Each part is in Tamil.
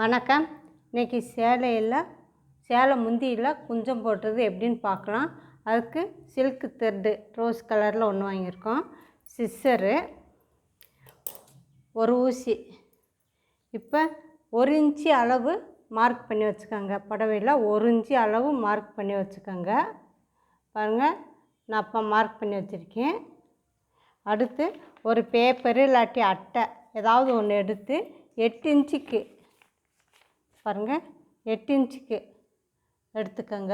வணக்கம். இன்றைக்கி சேலை முந்தியில் குஞ்சம் போட்டுறது எப்படின்னு பார்க்கலாம். அதுக்கு சில்க் த்ரெட்டு ரோஸ் கலரில் ஒன்று வாங்கியிருக்கோம், சிஸ்ஸரு, ஒரு ஊசி. இப்போ 1 இன்ச்சு அளவு மார்க் பண்ணி வச்சுக்கோங்க. புடவையில் 1 இன்ச்சு அளவு மார்க் பண்ணி வச்சுக்கோங்க. பாருங்கள், நான் அப்போ மார்க் பண்ணி வச்சுருக்கேன். அடுத்து ஒரு பேப்பரு இல்லாட்டி அட்டை ஏதாவது ஒன்று எடுத்து 8 இன்ச்சுக்கு பாருங்கள், 8 இன்ச்சுக்கு எடுத்துக்கோங்க.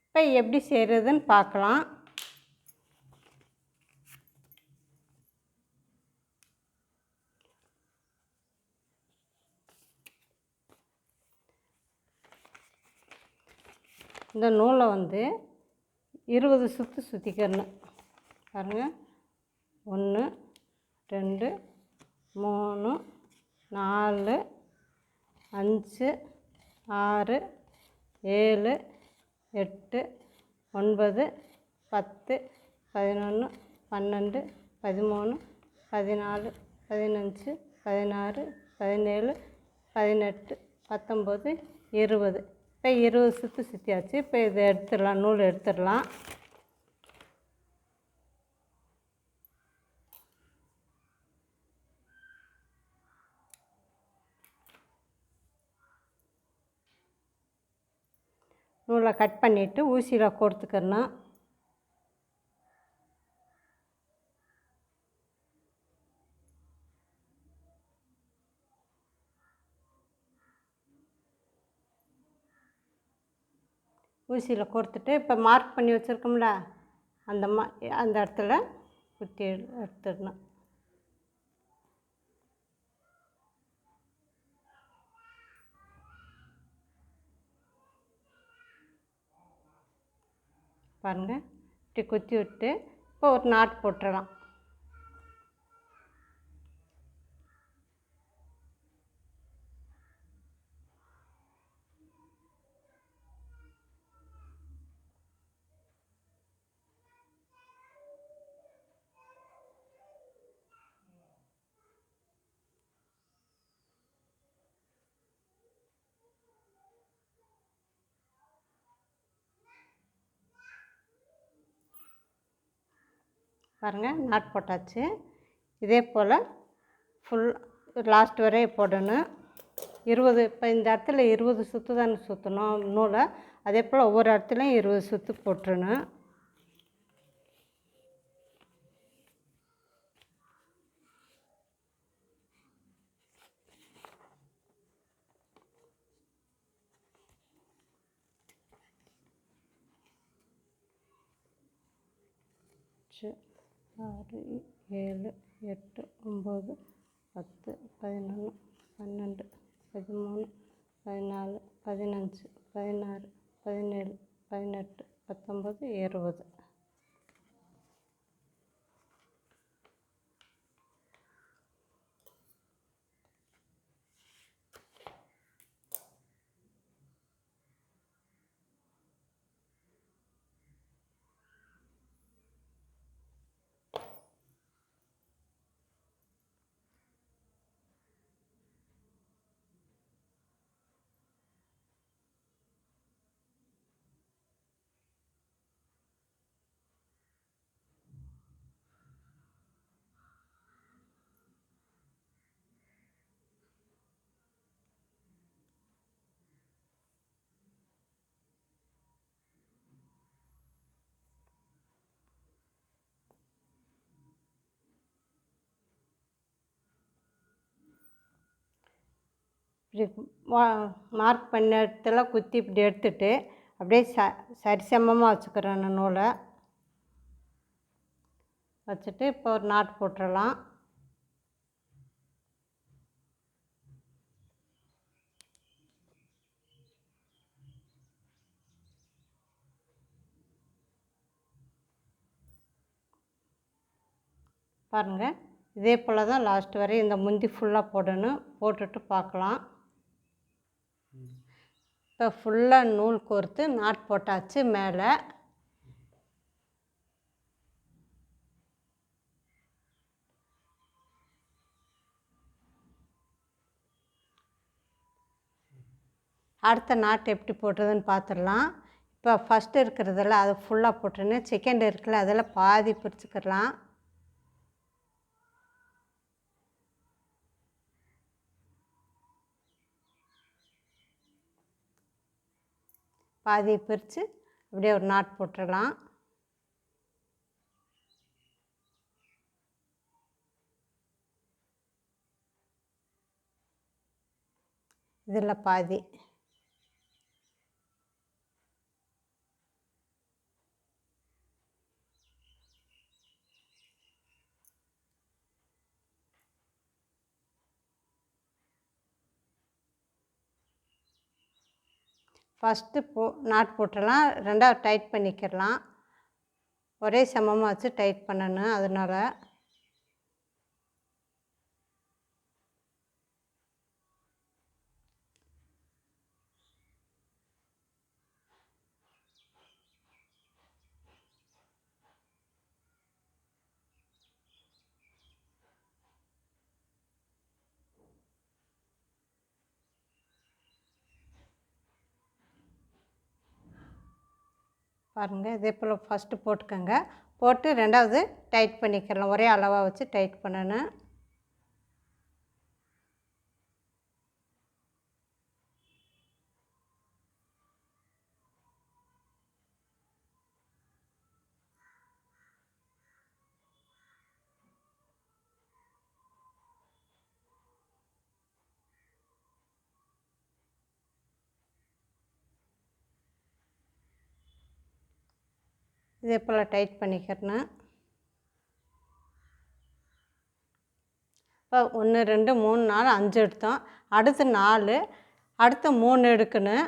இப்போ எப்படி செய்கிறதுன்னு பார்க்கலாம். இந்த நூலை 20 சுற்று சுற்றிக்கணும். பாருங்கள், 1 2 3 4 5 6 7 8 9 10 11 12 13 14 15 16 17 18 19 20. இப்போ 20 சுற்று சுற்றியாச்சு. இப்போ இதை எடுத்துடலாம், நூல் எடுத்துடலாம். நூலை கட் பண்ணிவிட்டு ஊசியில் கோர்த்துக்கணும். ஊசியில் கோர்த்துட்டு இப்போ மார்க் பண்ணி வச்சுருக்கோம்ல, அந்த இடத்துல குத்தி எடுத்துடணும். பாருங்கள், இப்படி குத்தி விட்டு இப்போ ஒரு நாட் போட்டுடலாம். பாருங்கள், நாட் போட்டாச்சு. இதே போல் ஃபுல் லாஸ்ட் வரை போடணும். 20, இப்போ இந்த இடத்துல 20 சுற்று தானே சுற்றணும் நூலை. அதே போல் ஒவ்வொரு இடத்துலையும் 20 சுற்று போட்டுருணும். சரி, 6 7 8 9 10 11 12 13 14 15 16 17 18 19 20. இப்படி மார்க் பண்ண இடத்துல குத்தி இப்படி எடுத்துட்டு அப்படியே சரிசமமாக வச்சுக்கிறேன் நூலை. வச்சுட்டு இப்போ ஒரு நாட் போட்டுடலாம். பாருங்கள், இதே போல் தான் லாஸ்ட் வரை இந்த முந்தி ஃபுல்லாக போடணும். போட்டுட்டு பார்க்கலாம். இப்போ ஃபுல்லாக நூல் கோர்த்து நாட் போட்டாச்சு. மேலே அடுத்த நாட்டு எப்படி போடுறதுன்னு பார்த்துடலாம். இப்போ ஃபஸ்ட்டு இருக்கிறதில் அதை ஃபுல்லாக போட்டுருன்னு, செகண்ட் இருக்குல்ல அதில் பாதி பிரிச்சுக்கிடலாம். பாதியை பிரித்து அப்படியே ஒரு நாட் போட்டுடலாம். இதில் பாதி ஃபஸ்ட்டு நாட் போட்டுடலாம். ரெண்டாவது டைட் பண்ணிக்கிடலாம். ஒரே சமமாக வச்சு டைட் பண்ணணும். அதனால் பாருங்கள், இதே போல் ஃபஸ்ட்டு போட்டுக்கோங்க. போட்டு ரெண்டாவது டைட் பண்ணிக்கலாம். ஒரே அளவாக வச்சு டைட் பண்ணணும். இதே போல் டைட் பண்ணிக்கிறணும். இப்போ 1 2 3 4 5 எடுத்தோம். அடுத்து 4, அடுத்து 3 எடுக்கணும்.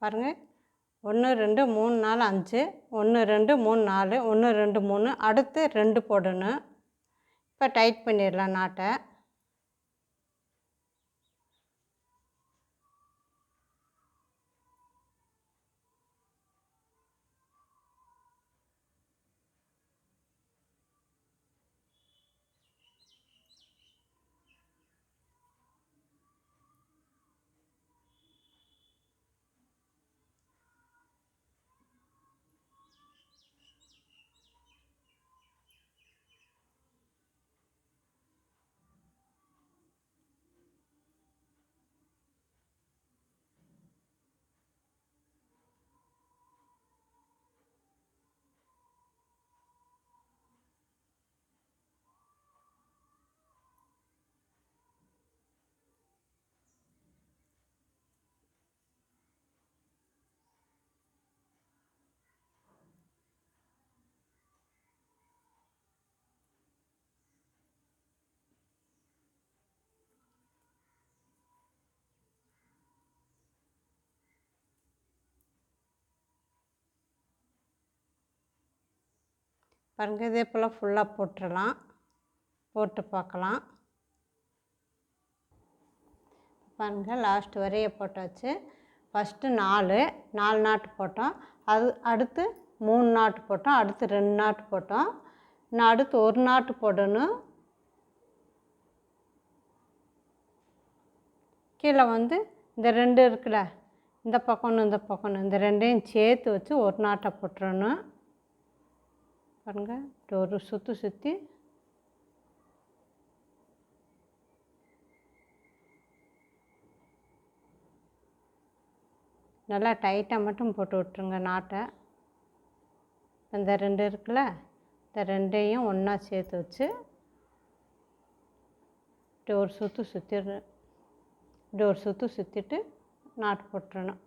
பாருங்கள், 1 2 3 4 5, 1 2 3 4, 1 2 3, அடுத்து 2 போடணும். இப்போ டைட் பண்ணிடலாம் நாட்டை. பாருங்கள், இதே போல் ஃபுல்லாக போட்டுடலாம். போட்டு பார்க்கலாம். பாருங்கள், லாஸ்ட் வரைய போட்டாச்சு. ஃபஸ்ட்டு 4 நாட்டு போட்டோம். அது அடுத்து 3 நாட்டு போட்டோம். அடுத்து 2 நாட்டு போட்டோம். இன்னும் அடுத்து 1 நாட்டு போடணும். கீழே வந்து இந்த 2 இருக்குல்ல, இந்த பக்கம் இந்த பக்கம், இந்த 2ஐயும் சேர்த்து வச்சு ஒரு நாட்டை போட்டுறணும். பாருங்கள், இப்படி ஒரு சுற்றி சுற்றி நல்லா டைட்டாக மட்டும் போட்டு விட்ருங்க நாட்டை. இந்த 2 இருக்குல்ல, இந்த 2ஐயும் ஒன்றா சேர்த்து வச்சு இப்படி ஒரு சுற்று சுற்றிடுறேன். இப்படி ஒரு சுற்று சுற்றிட்டு நாட்டு போட்டுறணும்.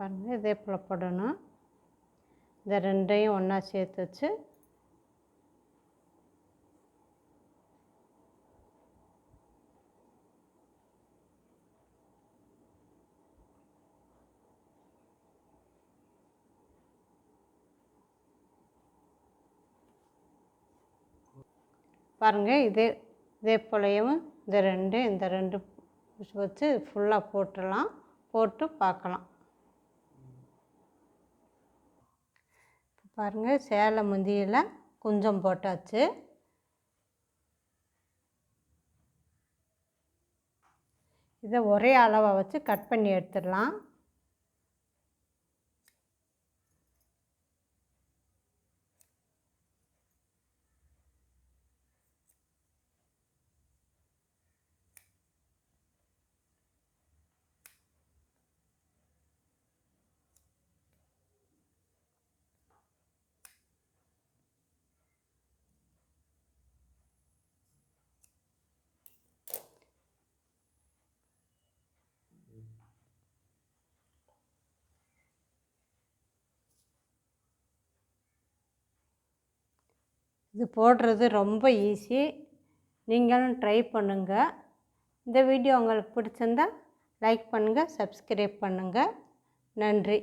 பாருங்கள், இதே போல் போடணும். இந்த 2ஐயும் ஒன்றா சேர்த்து வச்சு பாருங்கள், இதே போலையும் இந்த 2 வச்சு ஃபுல்லாக போட்டுடலாம். போட்டு பார்க்கலாம். பாருங்கள், சேலை முந்தியில் குஞ்சம் போட்டாச்சு. இதை ஒரே அளவாக வச்சு கட் பண்ணி எடுத்துடலாம். இது போடுறது ரொம்ப ஈஸி. நீங்களும் ட்ரை பண்ணுங்கள். இந்த வீடியோ உங்களுக்கு பிடிச்சிருந்தா லைக் பண்ணுங்கள், சப்ஸ்கிரைப் பண்ணுங்கள். நன்றி.